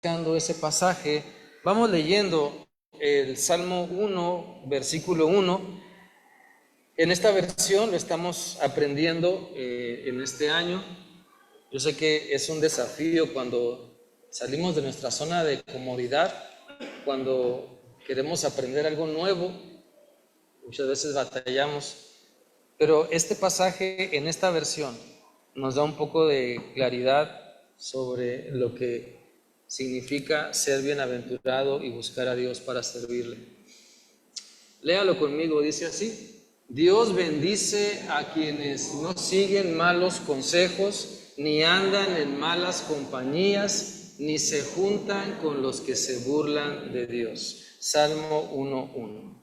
buscando ese pasaje, vamos leyendo el Salmo 1, versículo 1. En esta versión lo estamos aprendiendo en este año. Yo sé que es un desafío cuando salimos de nuestra zona de comodidad, cuando queremos aprender algo nuevo, muchas veces batallamos, pero este pasaje en esta versión nos da un poco de claridad sobre lo que significa ser bienaventurado y buscar a Dios para servirle. Léalo conmigo, dice así: Dios bendice a quienes no siguen malos consejos, ni andan en malas compañías, ni se juntan con los que se burlan de Dios. Salmo 1:1.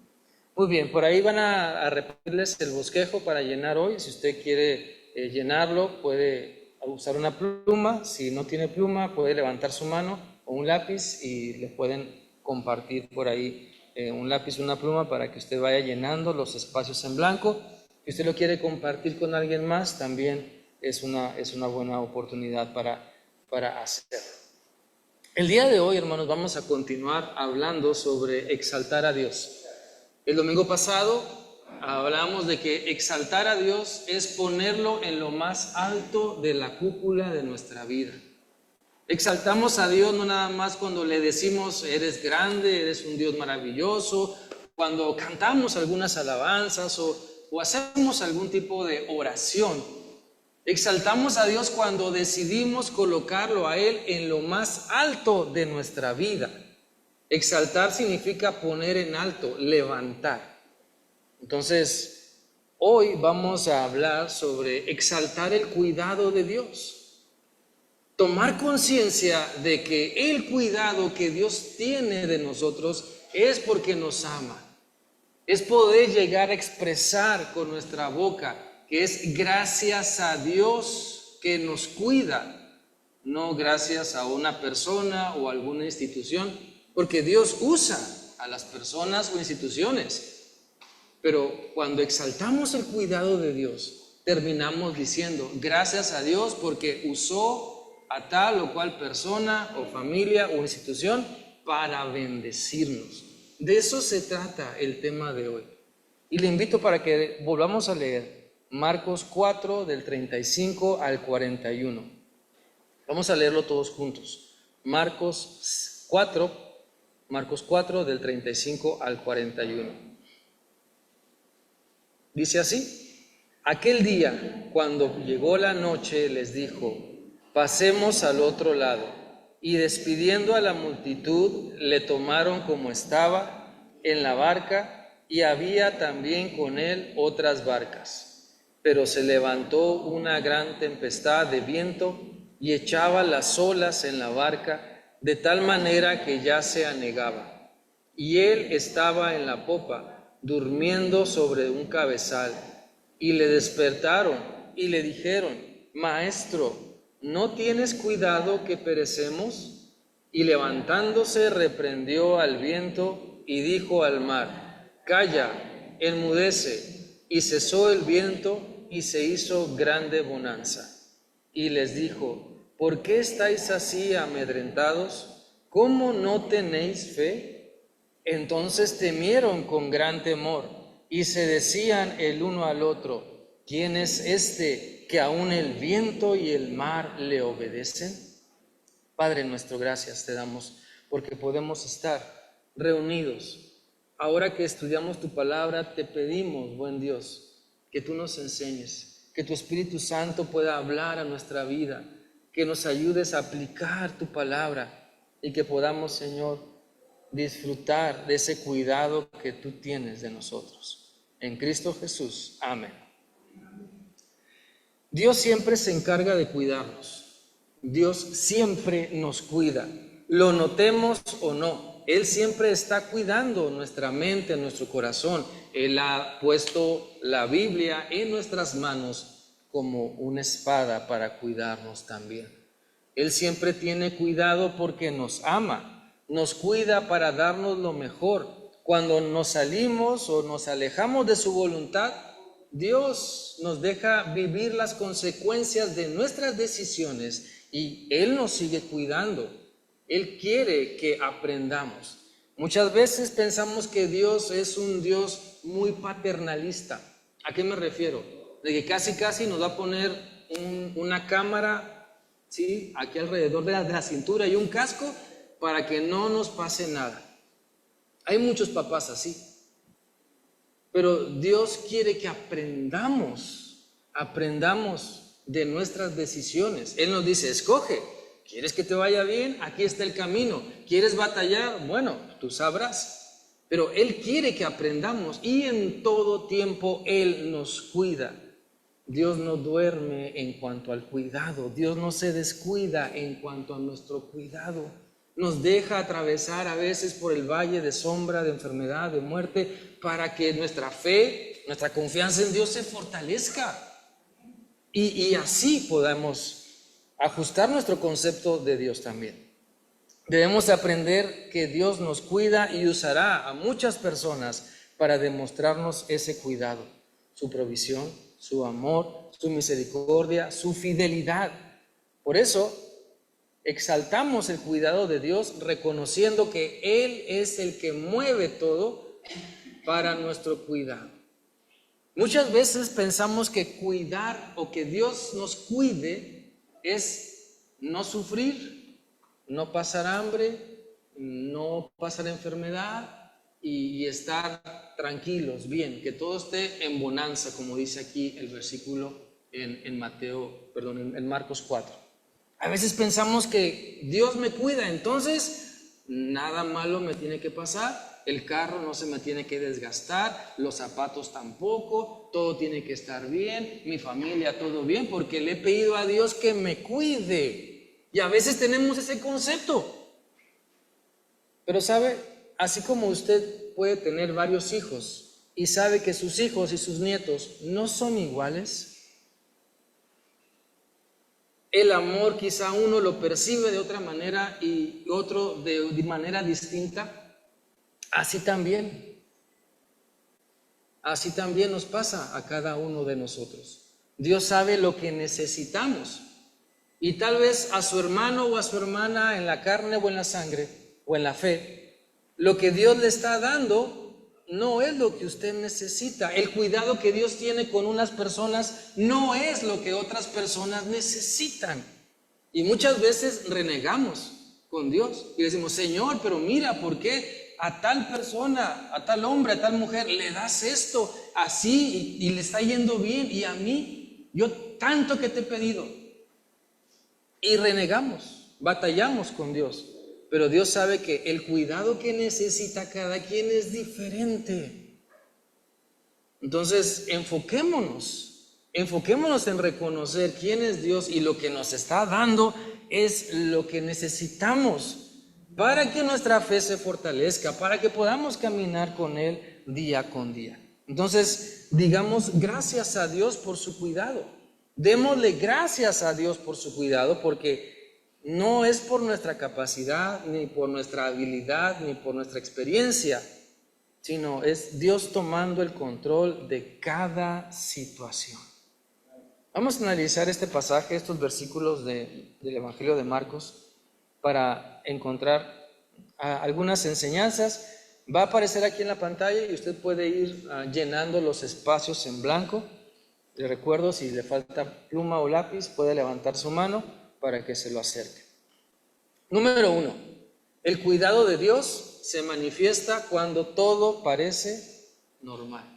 Muy bien, por ahí van a repetirles el bosquejo para llenar hoy. Si usted quiere llenarlo, puede usar una pluma. Si no tiene pluma, puede levantar su mano o un lápiz y le pueden compartir por ahí un lápiz, una pluma, para que usted vaya llenando los espacios en blanco. Si usted lo quiere compartir con alguien más, también es una buena oportunidad para hacerlo. El día de hoy, hermanos, vamos a continuar hablando sobre exaltar a Dios. El domingo pasado hablamos de que exaltar a Dios es ponerlo en lo más alto de la cúpula de nuestra vida. Exaltamos a Dios no nada más cuando le decimos eres grande, eres un Dios maravilloso, cuando cantamos algunas alabanzas o hacemos algún tipo de oración. Exaltamos a Dios cuando decidimos colocarlo a Él en lo más alto de nuestra vida. Exaltar significa poner en alto, levantar. Entonces, hoy vamos a hablar sobre exaltar el cuidado de Dios. Tomar conciencia de que el cuidado que Dios tiene de nosotros es porque nos ama. Es poder llegar a expresar con nuestra boca que es gracias a Dios que nos cuida, no gracias a una persona o alguna institución, porque Dios usa a las personas o instituciones. Pero cuando exaltamos el cuidado de Dios, terminamos diciendo gracias a Dios porque usó a tal o cual persona o familia o institución para bendecirnos. De eso se trata el tema de hoy. Y le invito para que volvamos a leer Marcos 4 del 35 al 41. Vamos a leerlo todos juntos. Marcos 4 del 35 al 41. Dice así: Aquel día, cuando llegó la noche, les dijo: pasemos al otro lado. Y despidiendo a la multitud, le tomaron como estaba en la barca, y había también con él otras barcas. Pero se levantó una gran tempestad de viento y echaba las olas en la barca, de tal manera que ya se anegaba. Y él estaba en la popa, durmiendo sobre un cabezal. Y le despertaron y le dijeron: Maestro, ¿no tienes cuidado que perecemos? Y levantándose reprendió al viento y dijo al mar: Calla, enmudece. Y cesó el viento y se hizo grande bonanza. Y les dijo: ¿por qué estáis así amedrentados? ¿Cómo no tenéis fe? Entonces temieron con gran temor y se decían el uno al otro: ¿quién es este que aún el viento y el mar le obedecen? Padre nuestro, gracias te damos porque podemos estar reunidos. Ahora que estudiamos tu palabra, te pedimos, buen Dios, que tú nos enseñes, que tu Espíritu Santo pueda hablar a nuestra vida, que nos ayudes a aplicar tu palabra y que podamos, Señor, disfrutar de ese cuidado que tú tienes de nosotros. En Cristo Jesús, amén. Dios siempre se encarga de cuidarnos. Dios siempre nos cuida, lo notemos o no. Él siempre está cuidando nuestra mente, nuestro corazón. Él ha puesto la Biblia en nuestras manos como una espada para cuidarnos también. Él siempre tiene cuidado porque nos ama, nos cuida para darnos lo mejor. Cuando nos salimos o nos alejamos de su voluntad, Dios nos deja vivir las consecuencias de nuestras decisiones y Él nos sigue cuidando. Él quiere que aprendamos. Muchas veces pensamos que Dios es un Dios muy paternalista. ¿A qué me refiero? De que casi nos va a poner una cámara, ¿sí?, aquí alrededor de la cintura y un casco para que no nos pase nada. Hay muchos papás así. Pero Dios quiere que aprendamos de nuestras decisiones. Él nos dice, escoge. ¿Quieres que te vaya bien? Aquí está el camino. ¿Quieres batallar? Bueno, tú sabrás. Pero Él quiere que aprendamos y en todo tiempo Él nos cuida. Dios no duerme en cuanto al cuidado. Dios no se descuida en cuanto a nuestro cuidado. Nos deja atravesar a veces por el valle de sombra, de enfermedad, de muerte, para que nuestra fe, nuestra confianza en Dios se fortalezca. Y así podamos ajustar nuestro concepto de Dios también. Debemos aprender que Dios nos cuida y usará a muchas personas para demostrarnos ese cuidado, su provisión, su amor, su misericordia, su fidelidad. Por eso exaltamos el cuidado de Dios, reconociendo que Él es el que mueve todo para nuestro cuidado. Muchas veces pensamos que cuidar o que Dios nos cuide es no sufrir, no pasar hambre, no pasar enfermedad y estar tranquilos, bien, que todo esté en bonanza, como dice aquí el versículo en Marcos 4. A veces pensamos que Dios me cuida, entonces nada malo me tiene que pasar, el carro no se me tiene que desgastar, los zapatos tampoco, todo tiene que estar bien, mi familia todo bien, porque le he pedido a Dios que me cuide. Y a veces tenemos ese concepto. Pero sabe, así como usted puede tener varios hijos y sabe que sus hijos y sus nietos no son iguales, el amor quizá uno lo percibe de otra manera y otro de manera distinta. Así también nos pasa a cada uno de nosotros. Dios sabe lo que necesitamos y tal vez a su hermano o a su hermana en la carne o en la sangre o en la fe, lo que Dios le está dando no es lo que usted necesita. El cuidado que Dios tiene con unas personas no es lo que otras personas necesitan. Y muchas veces renegamos con Dios y decimos, Señor, pero mira, ¿por qué a tal persona, a tal hombre, a tal mujer le das esto así y le está yendo bien y a mí, yo tanto que te he pedido? Y renegamos, batallamos con Dios. Pero Dios sabe que el cuidado que necesita cada quien es diferente. Entonces, enfoquémonos en reconocer quién es Dios y lo que nos está dando es lo que necesitamos para que nuestra fe se fortalezca, para que podamos caminar con Él día con día. Entonces, digamos gracias a Dios por su cuidado. Démosle gracias a Dios por su cuidado, porque no es por nuestra capacidad, ni por nuestra habilidad, ni por nuestra experiencia, sino es Dios tomando el control de cada situación. Vamos a analizar este pasaje, estos versículos del Evangelio de Marcos, para encontrar algunas enseñanzas. Va a aparecer aquí en la pantalla y usted puede ir llenando los espacios en blanco. Le recuerdo, si le falta pluma o lápiz, puede levantar su mano para que se lo acerque. Número 1, el cuidado de Dios se manifiesta cuando todo parece normal.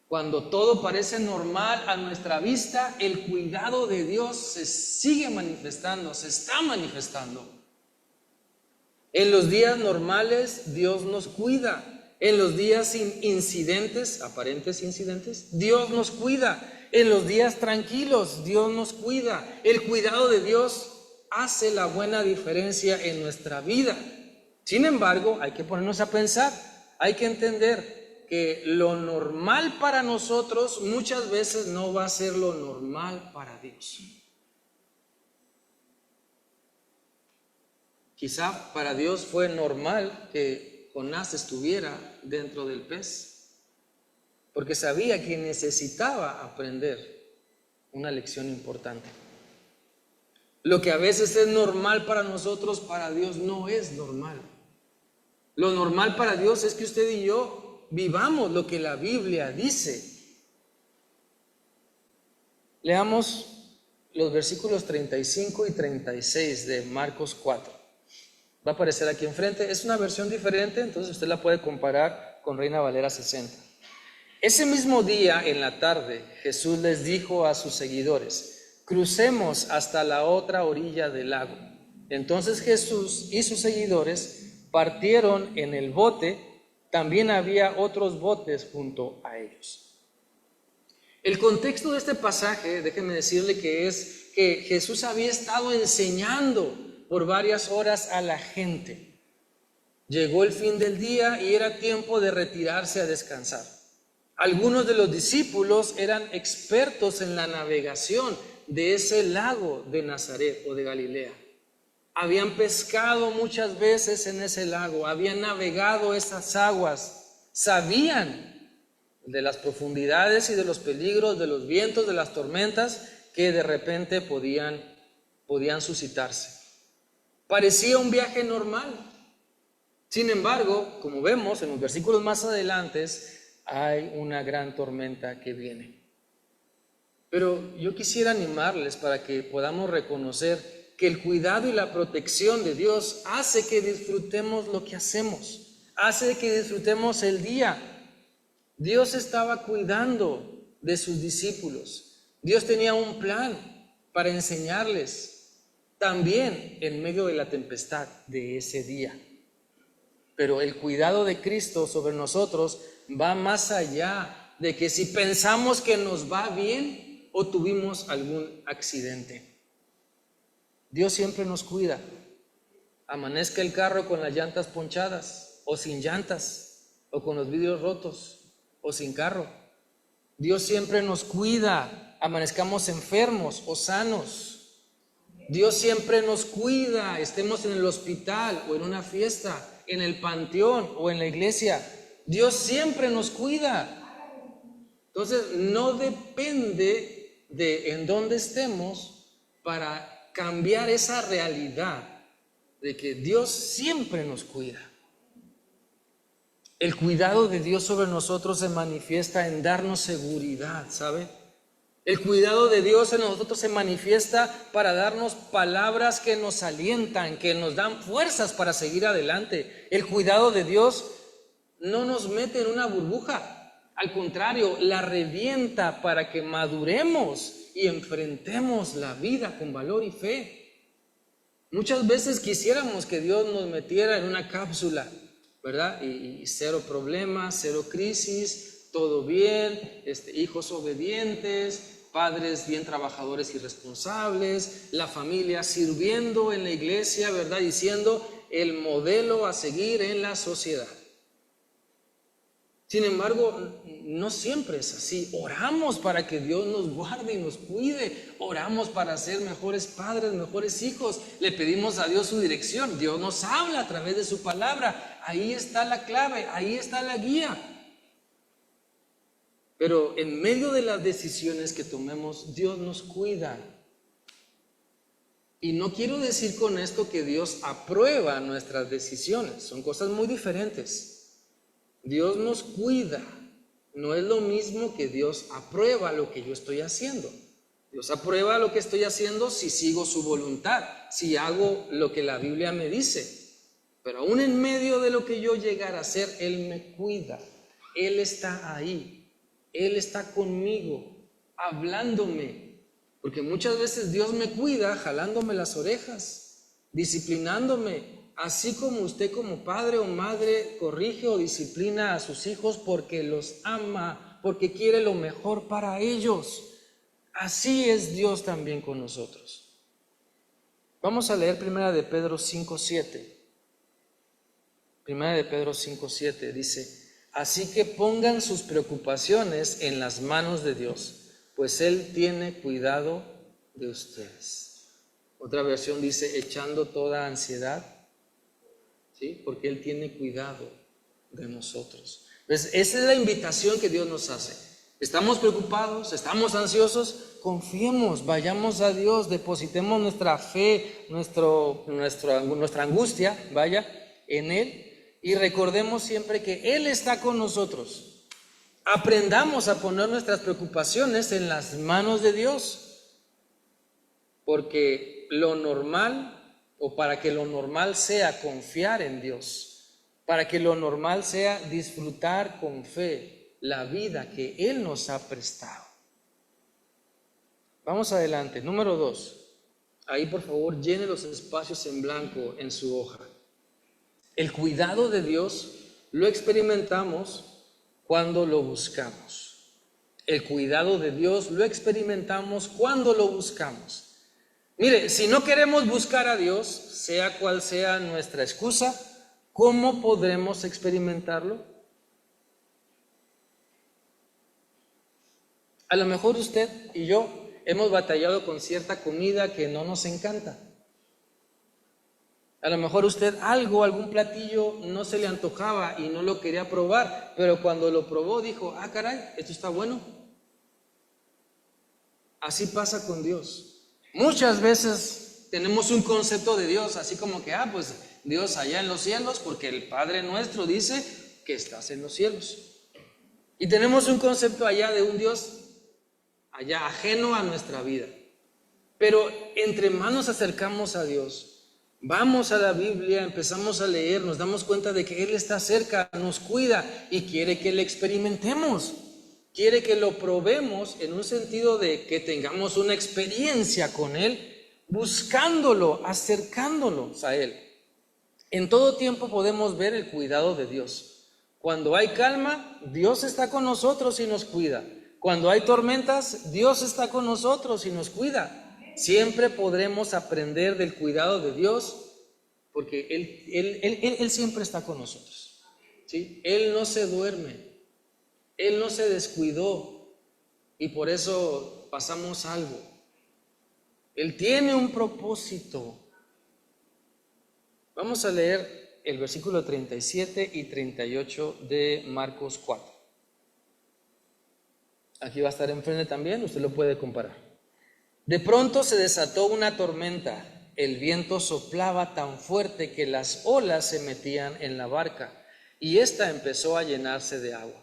Cuando todo parece normal a nuestra vista, el cuidado de Dios se sigue manifestando, se está manifestando. En los días normales, Dios nos cuida. En los días sin incidentes, aparentes incidentes, Dios nos cuida. En los días tranquilos, Dios nos cuida. El cuidado de Dios hace la buena diferencia en nuestra vida. Sin embargo, hay que ponernos a pensar, hay que entender que lo normal para nosotros muchas veces no va a ser lo normal para Dios. Quizá para Dios fue normal que Jonás estuviera dentro del pez, porque sabía que necesitaba aprender una lección importante. Lo que a veces es normal para nosotros, para Dios no es normal. Lo normal para Dios es que usted y yo vivamos lo que la Biblia dice. Leamos los versículos 35 y 36 de Marcos 4. Va a aparecer aquí enfrente. Es una versión diferente, entonces usted la puede comparar con Reina Valera 60. Ese mismo día, en la tarde, Jesús les dijo a sus seguidores: crucemos hasta la otra orilla del lago. Entonces Jesús y sus seguidores partieron en el bote. También había otros botes junto a ellos. El contexto de este pasaje, déjenme decirle que es que Jesús había estado enseñando por varias horas a la gente. Llegó el fin del día y era tiempo de retirarse a descansar. Algunos de los discípulos eran expertos en la navegación de ese lago de Nazaret o de Galilea. Habían pescado muchas veces en ese lago, habían navegado esas aguas, sabían de las profundidades y de los peligros, de los vientos, de las tormentas que de repente podían suscitarse. Parecía un viaje normal. Sin embargo, como vemos en los versículos más adelante, hay una gran tormenta que viene. Pero yo quisiera animarles para que podamos reconocer que el cuidado y la protección de Dios hace que disfrutemos lo que hacemos, hace que disfrutemos el día. Dios estaba cuidando de sus discípulos. Dios tenía un plan para enseñarles también en medio de la tempestad de ese día. Pero el cuidado de Cristo sobre nosotros va más allá de que si pensamos que nos va bien o tuvimos algún accidente. Dios siempre nos cuida. Amanezca el carro con las llantas ponchadas o sin llantas, o con los vidrios rotos o sin carro. Dios siempre nos cuida, amanezcamos enfermos o sanos. Dios siempre nos cuida, estemos en el hospital o en una fiesta, en el panteón o en la iglesia. Dios siempre nos cuida. Entonces no depende de en dónde estemos para cambiar esa realidad de que Dios siempre nos cuida. El cuidado de Dios sobre nosotros se manifiesta en darnos seguridad, ¿sabe? El cuidado de Dios en nosotros se manifiesta para darnos palabras que nos alientan, que nos dan fuerzas para seguir adelante. El cuidado de Dios no nos mete en una burbuja, al contrario, la revienta para que maduremos y enfrentemos la vida con valor y fe. Muchas veces quisiéramos que Dios nos metiera en una cápsula, ¿verdad? Y cero problemas, cero crisis, todo bien, hijos obedientes, padres bien trabajadores y responsables, la familia sirviendo en la iglesia, ¿verdad? Y siendo el modelo a seguir en la sociedad. Sin embargo, no siempre es así. Oramos para que Dios nos guarde y nos cuide. Oramos para ser mejores padres, mejores hijos. Le pedimos a Dios su dirección. Dios nos habla a través de su palabra. Ahí está la clave, ahí está la guía. Pero en medio de las decisiones que tomemos, Dios nos cuida. Y no quiero decir con esto que Dios aprueba nuestras decisiones. Son cosas muy diferentes. Dios nos cuida, no es lo mismo que Dios aprueba lo que yo estoy haciendo. Dios aprueba lo que estoy haciendo si sigo su voluntad, si hago lo que la Biblia me dice. Pero aún en medio de lo que yo llegara a hacer, Él me cuida, Él está ahí, Él está conmigo, hablándome. Porque muchas veces Dios me cuida jalándome las orejas, disciplinándome. Así como usted como padre o madre corrige o disciplina a sus hijos porque los ama, porque quiere lo mejor para ellos. Así es Dios también con nosotros. Vamos a leer 1 de Pedro 5:7. 1 de Pedro 5:7 dice: así que pongan sus preocupaciones en las manos de Dios, pues Él tiene cuidado de ustedes. Otra versión dice: echando toda ansiedad, ¿sí? Porque Él tiene cuidado de nosotros. Pues esa es la invitación que Dios nos hace. ¿Estamos preocupados? ¿Estamos ansiosos? Confiemos, vayamos a Dios, depositemos nuestra fe, nuestra angustia, vaya, en Él, y recordemos siempre que Él está con nosotros. Aprendamos a poner nuestras preocupaciones en las manos de Dios, porque lo normal, o para que lo normal sea confiar en Dios, para que lo normal sea disfrutar con fe la vida que Él nos ha prestado. Vamos adelante. Número 2. Ahí por favor llene los espacios en blanco en su hoja. El cuidado de Dios lo experimentamos cuando lo buscamos. El cuidado de Dios lo experimentamos cuando lo buscamos. Mire, si no queremos buscar a Dios, sea cual sea nuestra excusa, ¿cómo podremos experimentarlo? A lo mejor usted y yo hemos batallado con cierta comida que no nos encanta. A lo mejor usted algún platillo no se le antojaba y no lo quería probar, pero cuando lo probó dijo, ah caray, esto está bueno. Así pasa con Dios. Muchas veces tenemos un concepto de Dios así como que, pues Dios allá en los cielos, porque el Padre nuestro dice que estás en los cielos. Y tenemos un concepto allá de un Dios allá ajeno a nuestra vida. Pero entre más nos acercamos a Dios, vamos a la Biblia, empezamos a leer, nos damos cuenta de que Él está cerca, nos cuida y quiere que le experimentemos. Quiere que lo probemos en un sentido de que tengamos una experiencia con Él, buscándolo, acercándonos a Él. En todo tiempo podemos ver el cuidado de Dios. Cuando hay calma, Dios está con nosotros y nos cuida. Cuando hay tormentas, Dios está con nosotros y nos cuida. Siempre podremos aprender del cuidado de Dios porque Él siempre está con nosotros, ¿sí? Él no se duerme, Él no se descuidó y por eso pasamos algo. Él tiene un propósito. Vamos a leer el versículo 37 y 38 de Marcos 4. Aquí va a estar enfrente también, usted lo puede comparar. De pronto se desató una tormenta, el viento soplaba tan fuerte que las olas se metían en la barca y ésta empezó a llenarse de agua.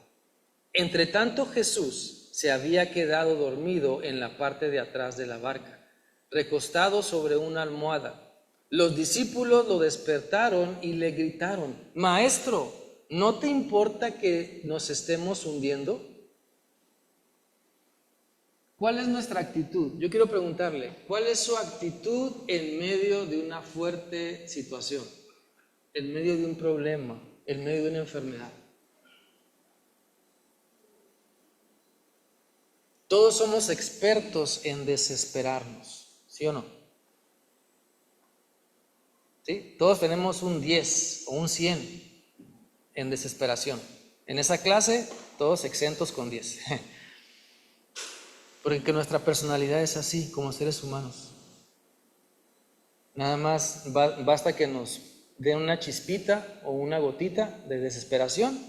Entre tanto Jesús se había quedado dormido en la parte de atrás de la barca, recostado sobre una almohada. Los discípulos lo despertaron y le gritaron, Maestro, ¿no te importa que nos estemos hundiendo? ¿Cuál es nuestra actitud? Yo quiero preguntarle, ¿cuál es su actitud en medio de una fuerte situación? En medio de un problema, en medio de una enfermedad. Todos somos expertos en desesperarnos, ¿sí o no? ¿Sí? Todos tenemos un 10 o un 100 en desesperación. En esa clase, todos exentos con 10. Porque nuestra personalidad es así, como seres humanos. Nada más basta que nos den una chispita o una gotita de desesperación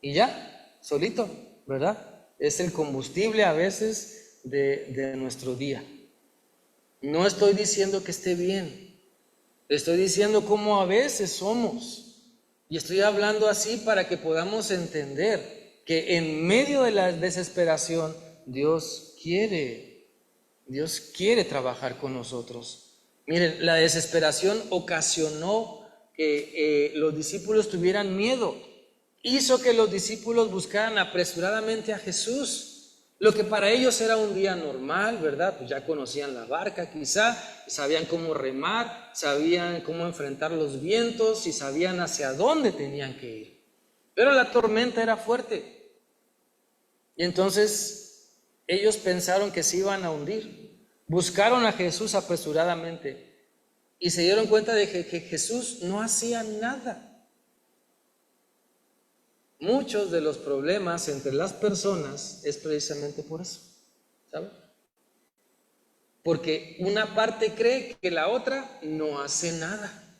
y ya, solito, ¿verdad? Es el combustible a veces de nuestro día. No estoy diciendo que esté bien, estoy diciendo cómo a veces somos. Y estoy hablando así para que podamos entender que en medio de la desesperación, Dios quiere trabajar con nosotros. Miren, la desesperación ocasionó que los discípulos tuvieran miedo. Hizo que los discípulos buscaran apresuradamente a Jesús. Lo que para ellos era un día normal, ¿verdad? Pues ya conocían la barca quizá, sabían cómo remar, sabían cómo enfrentar los vientos y sabían hacia dónde tenían que ir. Pero la tormenta era fuerte. Y entonces ellos pensaron que se iban a hundir. Buscaron a Jesús apresuradamente y se dieron cuenta de que Jesús no hacía nada. Muchos de los problemas entre las personas es precisamente por eso, ¿sabe? Porque una parte cree que la otra no hace nada.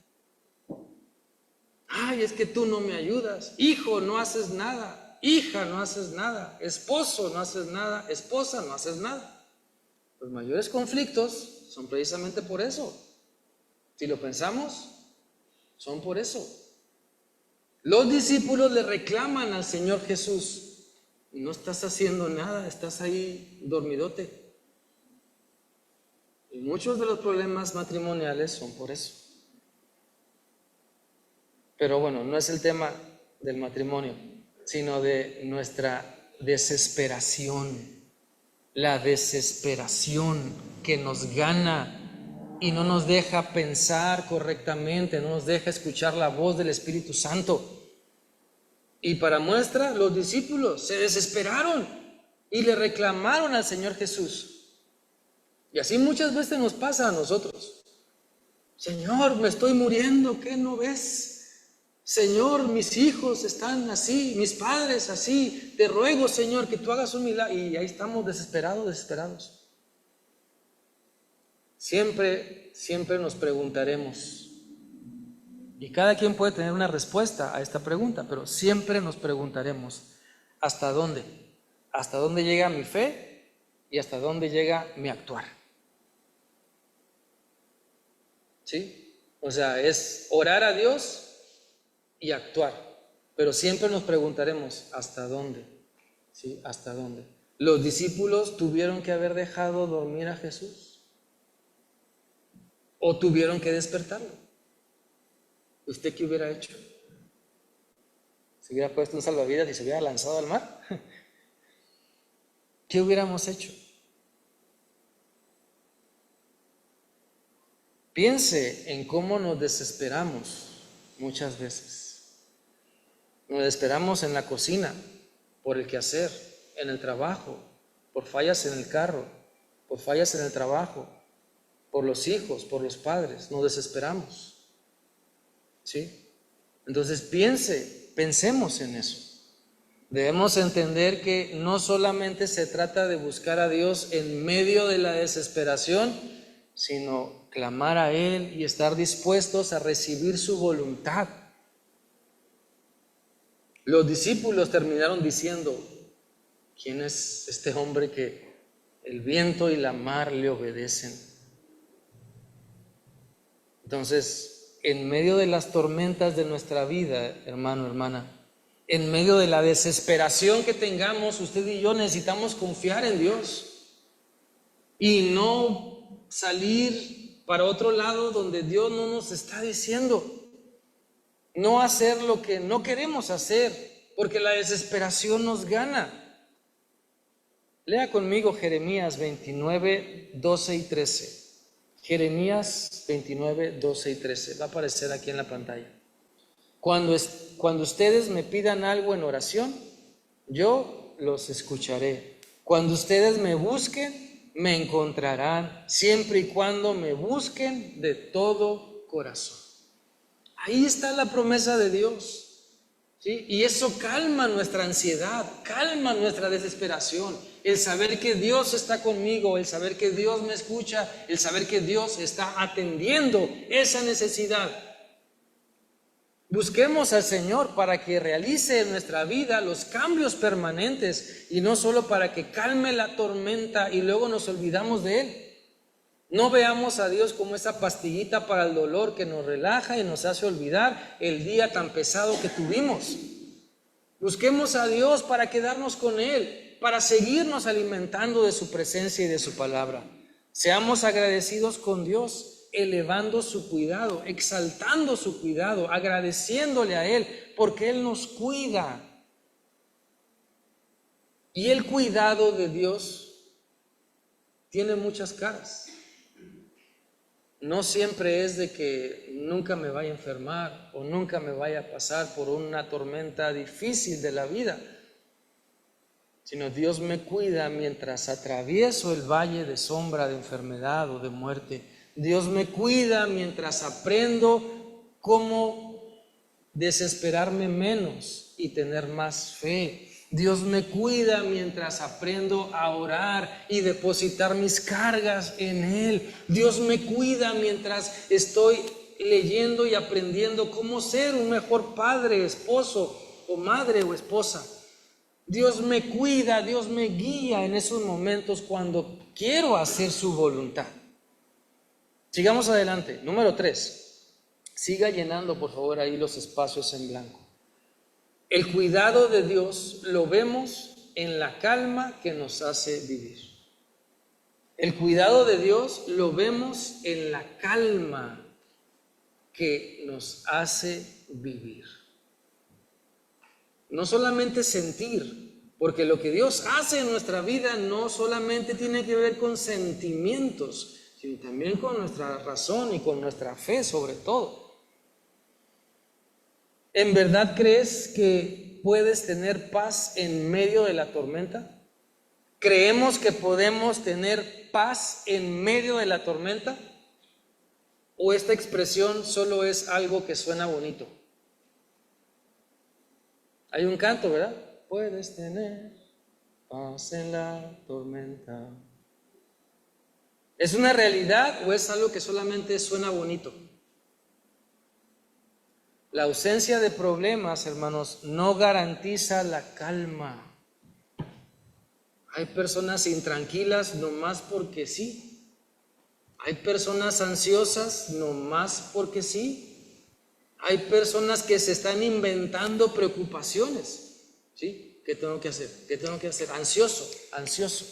Ay, es que tú no me ayudas. Hijo, no haces nada. nada, hija, no haces nada, esposo, no haces nada, esposa, no haces nada. Los mayores conflictos son precisamente por eso. Si lo pensamos, son por eso. Los discípulos le reclaman al Señor Jesús: no estás haciendo nada, estás ahí dormidote. Y muchos de los problemas matrimoniales son por eso. Pero bueno, no es el tema del matrimonio, sino de nuestra desesperación. La desesperación que nos gana y no nos deja pensar correctamente, no nos deja escuchar la voz del Espíritu Santo. Y para muestra, los discípulos se desesperaron y le reclamaron al Señor Jesús. Y así muchas veces nos pasa a nosotros. Señor, me estoy muriendo, ¿qué no ves? Señor, mis hijos están así, mis padres así. Te ruego, Señor, que tú hagas un milagro. Y ahí estamos desesperados. Siempre nos preguntaremos. Y cada quien puede tener una respuesta a esta pregunta, pero siempre nos preguntaremos: ¿hasta dónde? ¿Hasta dónde llega mi fe y hasta dónde llega mi actuar? ¿Sí? O sea, es orar a Dios y actuar, pero siempre nos preguntaremos: ¿hasta dónde? ¿Sí? ¿Hasta dónde? Los discípulos tuvieron que haber dejado dormir a Jesús o tuvieron que despertarlo. ¿Usted qué hubiera hecho? ¿Se hubiera puesto un salvavidas y se hubiera lanzado al mar? ¿Qué hubiéramos hecho? Piense en cómo nos desesperamos muchas veces. Nos desesperamos en la cocina, por el quehacer, en el trabajo, por fallas en el carro, por fallas en el trabajo, por los hijos, por los padres. Nos desesperamos. ¿Sí? Entonces pensemos en eso. Debemos entender que no solamente se trata de buscar a Dios en medio de la desesperación, sino clamar a Él y estar dispuestos a recibir su voluntad. Los discípulos terminaron diciendo: ¿quién es este hombre que el viento y la mar le obedecen? Entonces, en medio de las tormentas de nuestra vida, hermano, hermana, en medio de la desesperación que tengamos, usted y yo necesitamos confiar en Dios y no salir para otro lado donde Dios no nos está diciendo, no hacer lo que no queremos hacer, porque la desesperación nos gana. Lea conmigo Jeremías 29, 12 y 13. Jeremías 29, 12 y 13. Va a aparecer aquí en la pantalla. Cuando ustedes me pidan algo en oración, yo los escucharé. Cuando ustedes me busquen, me encontrarán, siempre y cuando me busquen de todo corazón. Ahí está la promesa de Dios. ¿Sí? Y eso calma nuestra ansiedad, calma nuestra desesperación. El saber que Dios está conmigo, el saber que Dios me escucha, el saber que Dios está atendiendo esa necesidad. Busquemos al Señor para que realice en nuestra vida los cambios permanentes y no solo para que calme la tormenta y luego nos olvidamos de Él. No veamos a Dios como esa pastillita para el dolor que nos relaja y nos hace olvidar el día tan pesado que tuvimos. Busquemos a Dios para quedarnos con Él, para seguirnos alimentando de su presencia y de su palabra. Seamos agradecidos con Dios, elevando su cuidado, exaltando su cuidado, agradeciéndole a Él, porque Él nos cuida. Y el cuidado de Dios tiene muchas caras. No siempre es de que nunca me vaya a enfermar o nunca me vaya a pasar por una tormenta difícil de la vida, sino Dios me cuida mientras atravieso el valle de sombra de enfermedad o de muerte. Dios me cuida mientras aprendo cómo desesperarme menos y tener más fe. Dios me cuida mientras aprendo a orar y depositar mis cargas en Él. Dios me cuida mientras estoy leyendo y aprendiendo cómo ser un mejor padre, esposo o madre o esposa. Dios me cuida, Dios me guía en esos momentos cuando quiero hacer su voluntad. Sigamos adelante. Número 3. Siga llenando, por favor, ahí los espacios en blanco. El cuidado de Dios lo vemos en la calma que nos hace vivir. El cuidado de Dios lo vemos en la calma que nos hace vivir. No solamente sentir, porque lo que Dios hace en nuestra vida no solamente tiene que ver con sentimientos, sino también con nuestra razón y con nuestra fe sobre todo. ¿En verdad crees que puedes tener paz en medio de la tormenta? ¿Creemos que podemos tener paz en medio de la tormenta? ¿O esta expresión solo es algo que suena bonito? Hay un canto, ¿verdad? Puedes tener paz en la tormenta. ¿Es una realidad o es algo que solamente suena bonito? La ausencia de problemas, hermanos, no garantiza la calma. Hay personas intranquilas nomás porque sí. Hay personas ansiosas nomás porque sí. Hay personas que se están inventando preocupaciones. ¿Sí? ¿Qué tengo que hacer? ¿Qué tengo que hacer? Ansioso,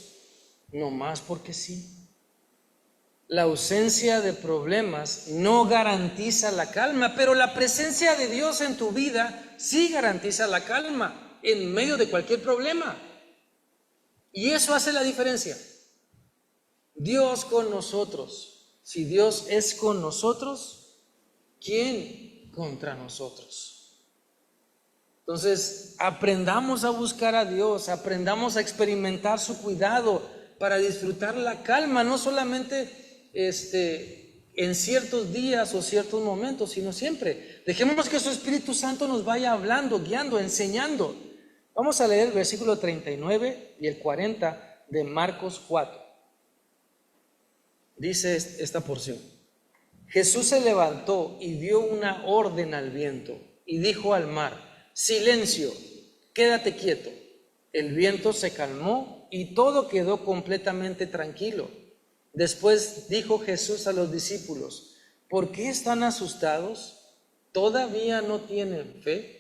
nomás porque sí. La ausencia de problemas no garantiza la calma, pero la presencia de Dios en tu vida sí garantiza la calma en medio de cualquier problema. Y eso hace la diferencia. Dios con nosotros. Si Dios es con nosotros, ¿quién contra nosotros? Entonces, aprendamos a buscar a Dios, aprendamos a experimentar su cuidado para disfrutar la calma, no solamente en ciertos días o ciertos momentos, sino siempre. Dejemos que su Espíritu Santo nos vaya hablando, guiando, enseñando. Vamos a leer el versículo 39 y el 40 de Marcos 4. Dice esta porción: Jesús se levantó y dio una orden al viento y dijo al mar: silencio, quédate quieto. El viento se calmó y todo quedó completamente tranquilo. Después dijo Jesús a los discípulos: ¿por qué están asustados? ¿Todavía no tienen fe?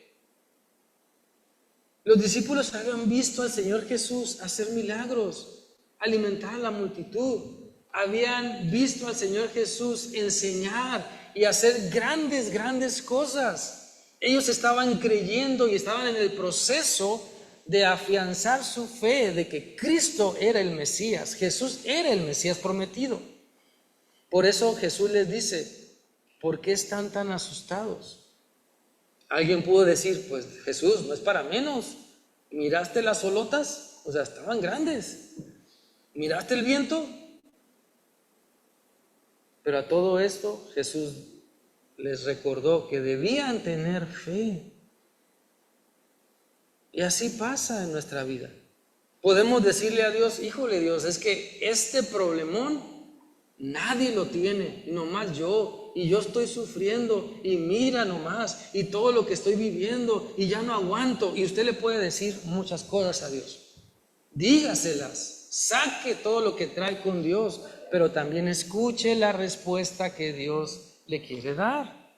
Los discípulos habían visto al Señor Jesús hacer milagros, alimentar a la multitud. Habían visto al Señor Jesús enseñar y hacer grandes cosas. Ellos estaban creyendo y estaban en el proceso de afianzar su fe de que Cristo era el Mesías, Jesús era el Mesías prometido. Por eso Jesús les dice: ¿por qué están tan asustados? Alguien pudo decir: pues Jesús, no es para menos. ¿Miraste las olotas? O sea, estaban grandes. ¿Miraste el viento? Pero a todo esto Jesús les recordó que debían tener fe. Y así pasa en nuestra vida. Podemos decirle a Dios: híjole Dios, es que este problemón nadie lo tiene, nomás yo, y yo estoy sufriendo, y mira nomás, y todo lo que estoy viviendo, y ya no aguanto. Y usted le puede decir muchas cosas a Dios. Dígaselas, saque todo lo que trae con Dios, pero también escuche la respuesta que Dios le quiere dar.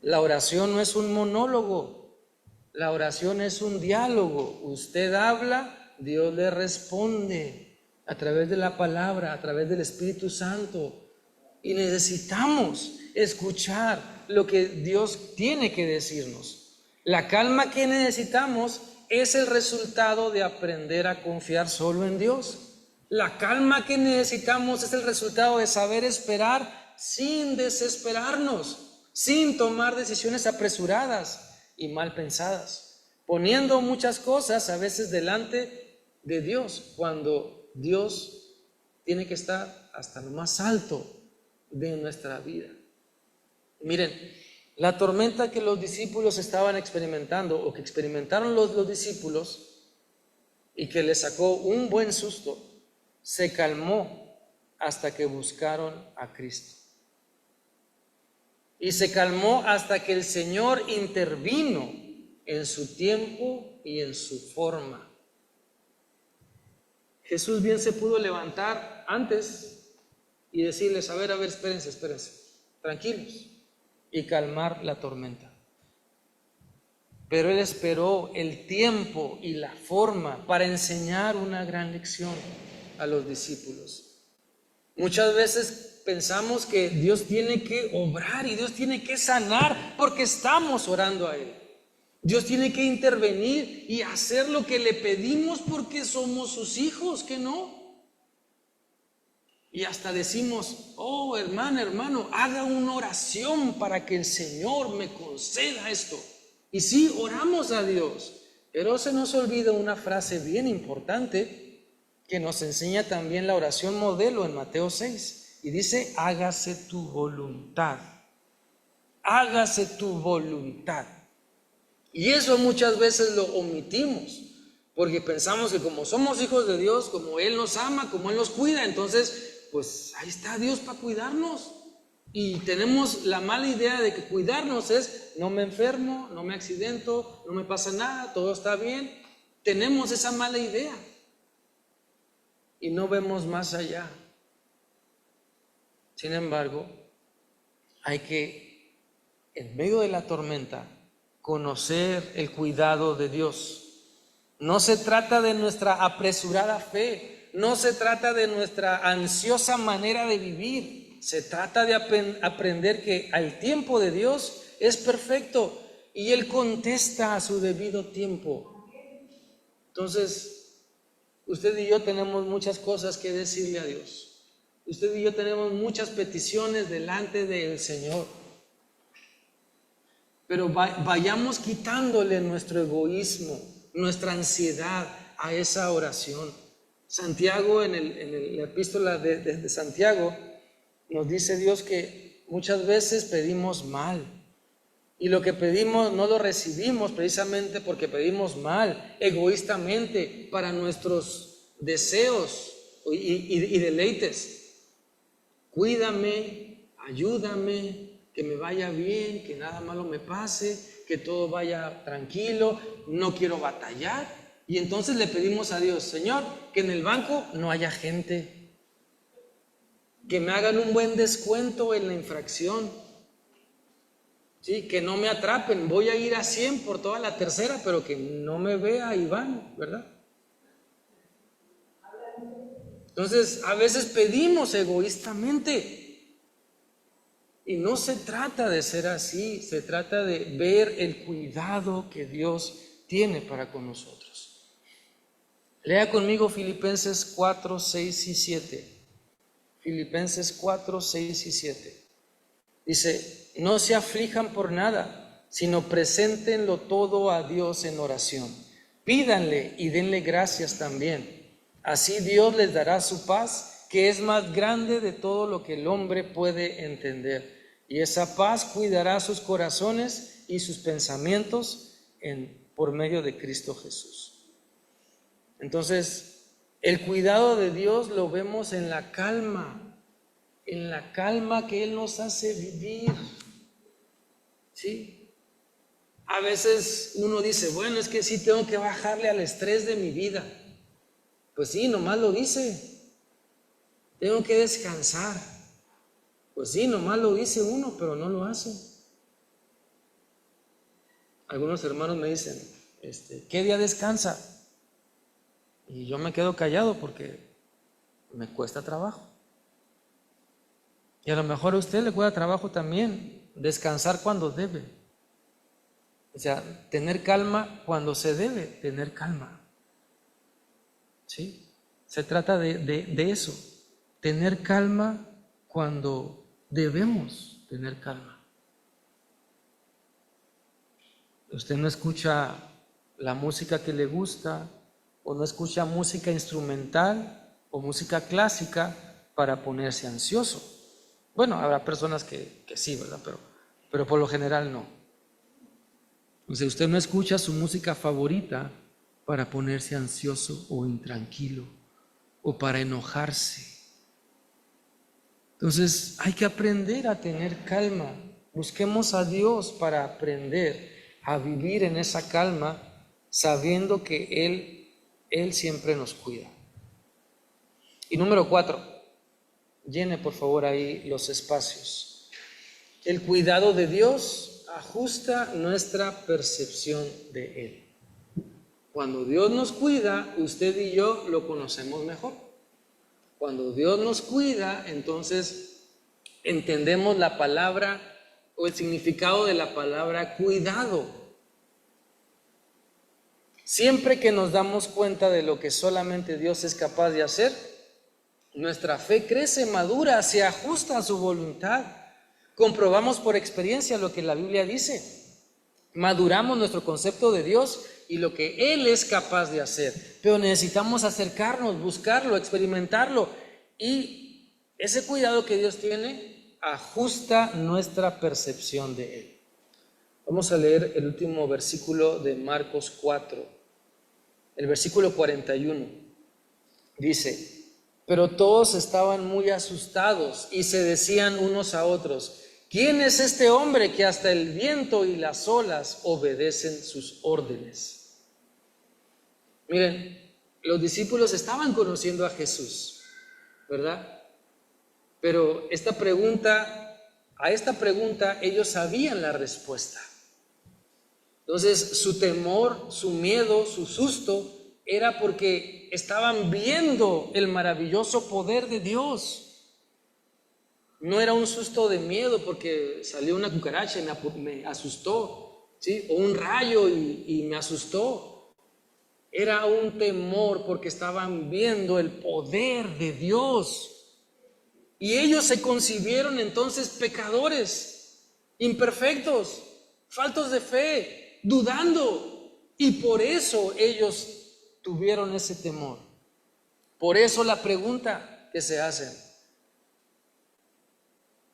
La oración no es un monólogo. La oración es un diálogo. Usted habla, Dios le responde a través de la palabra, a través del Espíritu Santo. Y necesitamos escuchar lo que Dios tiene que decirnos. La calma que necesitamos es el resultado de aprender a confiar solo en Dios. La calma que necesitamos es el resultado de saber esperar sin desesperarnos, sin tomar decisiones apresuradas y mal pensadas, poniendo muchas cosas a veces delante de Dios, cuando Dios tiene que estar hasta lo más alto de nuestra vida. Miren, la tormenta que los discípulos estaban experimentando, o que experimentaron los discípulos, y que les sacó un buen susto, se calmó hasta que buscaron a Cristo. Y se calmó hasta que el Señor intervino en su tiempo y en su forma. Jesús bien se pudo levantar antes y decirles, a ver, espérense, tranquilos, y calmar la tormenta. Pero Él esperó el tiempo y la forma para enseñar una gran lección a los discípulos. Muchas veces pensamos que Dios tiene que obrar y Dios tiene que sanar porque estamos orando a Él. Dios tiene que intervenir y hacer lo que le pedimos porque somos sus hijos, ¿que no? Y hasta decimos, oh hermano, haga una oración para que el Señor me conceda esto. Y sí, oramos a Dios, pero se nos olvida una frase bien importante que nos enseña también la oración modelo en Mateo 6. Y dice, hágase tu voluntad. Hágase tu voluntad. Y eso muchas veces lo omitimos, porque pensamos que como somos hijos de Dios, como Él nos ama, como Él nos cuida, entonces, pues ahí está Dios para cuidarnos. Y tenemos la mala idea de que cuidarnos es, no me enfermo, no me accidento, no me pasa nada, todo está bien. Tenemos esa mala idea y no vemos más allá. Sin embargo, hay que, en medio de la tormenta, conocer el cuidado de Dios. No se trata de nuestra apresurada fe, no se trata de nuestra ansiosa manera de vivir. Se trata de aprender que el tiempo de Dios es perfecto y Él contesta a su debido tiempo. Entonces, usted y yo tenemos muchas cosas que decirle a Dios. Usted y yo tenemos muchas peticiones delante del Señor. Pero vayamos quitándole nuestro egoísmo, nuestra ansiedad a esa oración. Santiago, en la epístola de Santiago, nos dice Dios que muchas veces pedimos mal. Y lo que pedimos no lo recibimos precisamente porque pedimos mal, egoístamente, para nuestros deseos y deleites. Cuídame, ayúdame, que me vaya bien, que nada malo me pase, que todo vaya tranquilo, no quiero batallar. Y entonces le pedimos a Dios, Señor, que en el banco no haya gente, que me hagan un buen descuento en la infracción, ¿sí? Que no me atrapen, voy a ir a 100 por toda la tercera, pero que no me vea Iván, ¿verdad? Entonces, a veces pedimos egoístamente y no se trata de ser así, se trata de ver el cuidado que Dios tiene para con nosotros. Lea conmigo Filipenses 4, 6 y 7. Filipenses 4, 6 y 7. Dice, no se aflijan por nada, sino preséntenlo todo a Dios en oración. Pídanle y denle gracias también. Así Dios les dará su paz, que es más grande de todo lo que el hombre puede entender. Y esa paz cuidará sus corazones y sus pensamientos por medio de Cristo Jesús. Entonces, el cuidado de Dios lo vemos en la calma que Él nos hace vivir, ¿sí? A veces uno dice, bueno, es que sí tengo que bajarle al estrés de mi vida. Pues sí, nomás lo dice. Tengo que descansar. Pues sí, nomás lo dice uno, pero no lo hace. Algunos hermanos me dicen, ¿qué día descansa? Y yo me quedo callado porque me cuesta trabajo. Y a lo mejor a usted le cuesta trabajo también descansar cuando debe. O sea, tener calma cuando se debe tener calma. ¿Sí? Se trata de eso, tener calma cuando debemos tener calma. Usted no escucha la música que le gusta, o no escucha música instrumental o música clásica para ponerse ansioso. Bueno, habrá personas que sí, ¿verdad? Pero por lo general no. Entonces usted no escucha su música favorita para ponerse ansioso o intranquilo o para enojarse. Entonces hay que aprender a tener calma. Busquemos a Dios para aprender a vivir en esa calma sabiendo que Él siempre nos cuida. Y número 4, llene por favor ahí los espacios. El cuidado de Dios ajusta nuestra percepción de Él. Cuando Dios nos cuida, usted y yo lo conocemos mejor. Cuando Dios nos cuida, entonces entendemos la palabra o el significado de la palabra cuidado. Siempre que nos damos cuenta de lo que solamente Dios es capaz de hacer, nuestra fe crece, madura, se ajusta a su voluntad. Comprobamos por experiencia lo que la Biblia dice. Maduramos nuestro concepto de Dios y lo que Él es capaz de hacer. Pero necesitamos acercarnos, buscarlo, experimentarlo. Y ese cuidado que Dios tiene ajusta nuestra percepción de Él. Vamos a leer el último versículo de Marcos 4, el versículo 41. Dice: pero todos estaban muy asustados y se decían unos a otros: ¿quién es este hombre que hasta el viento y las olas obedecen sus órdenes? Miren, los discípulos estaban conociendo a Jesús, ¿verdad? Pero a esta pregunta ellos sabían la respuesta. Entonces su temor, su miedo, su susto era porque estaban viendo el maravilloso poder de Dios. No era un susto de miedo porque salió una cucaracha y me asustó, ¿sí? O un rayo y me asustó. Era un temor porque estaban viendo el poder de Dios. Y ellos se concibieron entonces pecadores, imperfectos, faltos de fe, dudando. Y por eso ellos tuvieron ese temor. Por eso la pregunta que se hacen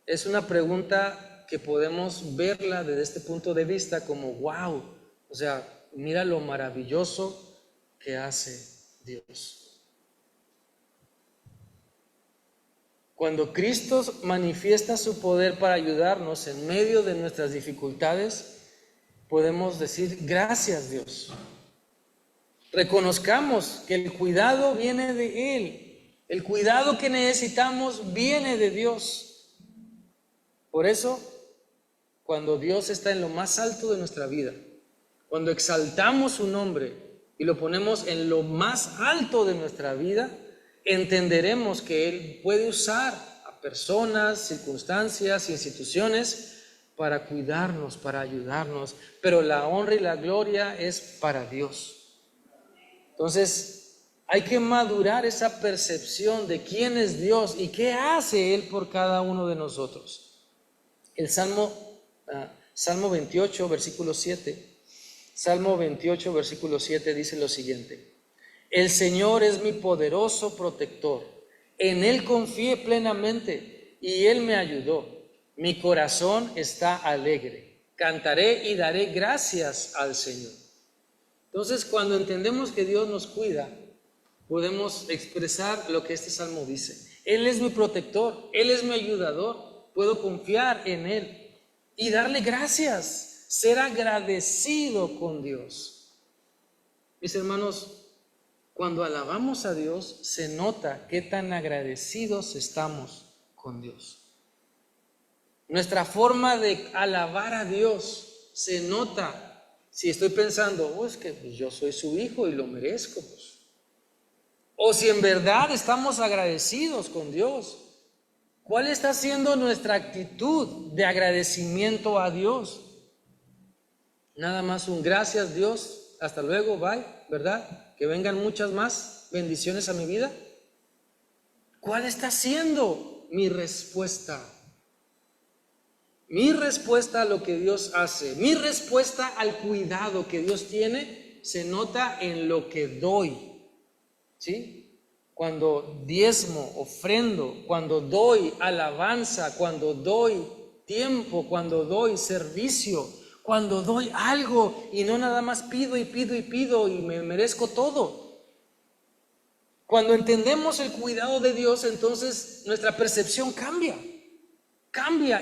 es una pregunta que podemos verla desde este punto de vista como wow, o sea, mira lo maravilloso que hace Dios. Cuando Cristo manifiesta su poder para ayudarnos en medio de nuestras dificultades, podemos decir gracias, Dios. Reconozcamos que el cuidado viene de Él. El cuidado que necesitamos viene de Dios. Por eso, cuando Dios está en lo más alto de nuestra vida, cuando exaltamos su nombre y lo ponemos en lo más alto de nuestra vida, entenderemos que Él puede usar a personas, circunstancias, instituciones para cuidarnos, para ayudarnos, pero la honra y la gloria es para Dios. Entonces, hay que madurar esa percepción de quién es Dios y qué hace Él por cada uno de nosotros. El Salmo 28, versículo 7. Salmo 28, versículo 7 dice lo siguiente: el Señor es mi poderoso protector, en Él confié plenamente y Él me ayudó. Mi corazón está alegre, cantaré y daré gracias al Señor. Entonces, cuando entendemos que Dios nos cuida, podemos expresar lo que este salmo dice. Él es mi protector, Él es mi ayudador, puedo confiar en Él y darle gracias, ser agradecido con Dios. Mis hermanos, cuando alabamos a Dios, se nota qué tan agradecidos estamos con Dios. Nuestra forma de alabar a Dios se nota. Si estoy pensando, es que yo soy su hijo y lo merezco, pues. O si en verdad estamos agradecidos con Dios. ¿Cuál está siendo nuestra actitud de agradecimiento a Dios? Nada más un gracias, Dios, hasta luego, bye, ¿verdad? Que vengan muchas más bendiciones a mi vida. ¿Cuál está siendo mi respuesta? Mi respuesta a lo que Dios hace, mi respuesta al cuidado que Dios tiene, se nota en lo que doy, ¿sí? Cuando diezmo, ofrendo, cuando doy alabanza, cuando doy tiempo, cuando doy servicio, cuando doy algo y no nada más pido y pido y pido y me merezco todo. Cuando entendemos el cuidado de Dios, entonces nuestra percepción cambia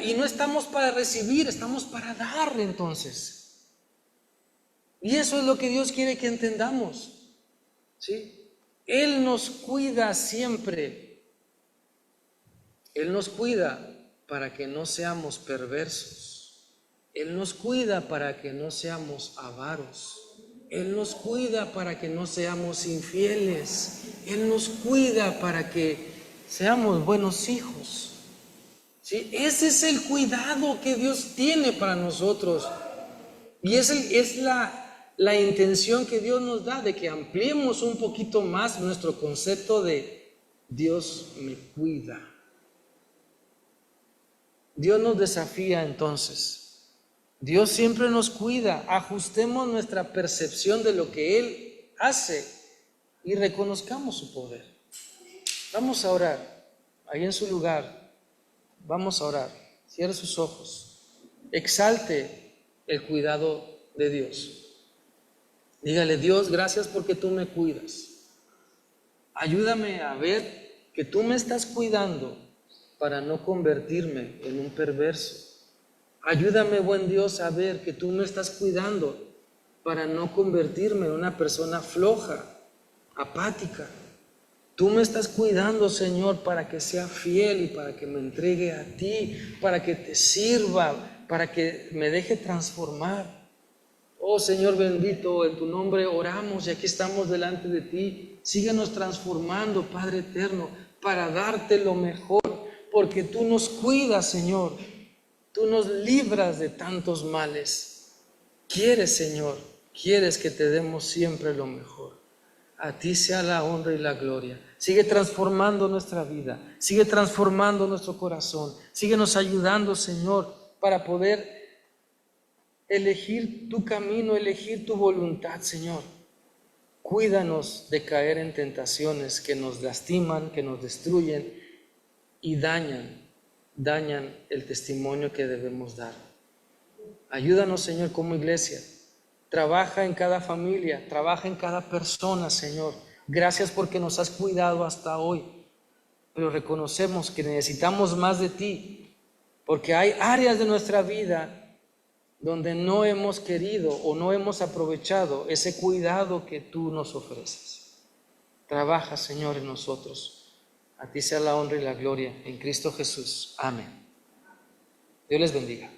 y no estamos para recibir, estamos para dar entonces. Y eso es lo que Dios quiere que entendamos, ¿sí? Él nos cuida siempre. Él nos cuida para que no seamos perversos. Él nos cuida para que no seamos avaros. Él nos cuida para que no seamos infieles. Él nos cuida para que seamos buenos hijos. ¿Sí? Ese es el cuidado que Dios tiene para nosotros. Y es la intención que Dios nos da, de que ampliemos un poquito más nuestro concepto de Dios me cuida. Dios nos desafía entonces. Dios siempre nos cuida. Ajustemos nuestra percepción de lo que Él hace y reconozcamos su poder. Vamos a orar. Ahí en su lugar, vamos a orar. Cierre sus ojos. Exalte el cuidado de Dios. Dígale: Dios, gracias porque tú me cuidas. Ayúdame a ver que tú me estás cuidando para no convertirme en un perverso. Ayúdame, buen Dios, a ver que tú me estás cuidando para no convertirme en una persona floja, apática. Tú me estás cuidando, Señor, para que sea fiel y para que me entregue a ti, para que te sirva, para que me deje transformar. Oh Señor bendito, en tu nombre oramos y aquí estamos delante de ti. Síguenos transformando, Padre eterno, para darte lo mejor, porque tú nos cuidas, Señor. Tú nos libras de tantos males. Quieres, Señor, quieres que te demos siempre lo mejor. A ti sea la honra y la gloria. Sigue transformando nuestra vida, sigue transformando nuestro corazón. Síguenos ayudando, Señor, para poder elegir tu camino, elegir tu voluntad, Señor. Cuídanos de caer en tentaciones que nos lastiman, que nos destruyen y dañan el testimonio que debemos dar. Ayúdanos, Señor, como iglesia. Trabaja en cada familia, trabaja en cada persona, Señor. Gracias porque nos has cuidado hasta hoy, pero reconocemos que necesitamos más de ti, porque hay áreas de nuestra vida donde no hemos querido o no hemos aprovechado ese cuidado que tú nos ofreces. Trabaja, Señor, en nosotros. A ti sea la honra y la gloria en Cristo Jesús. Amén. Dios les bendiga.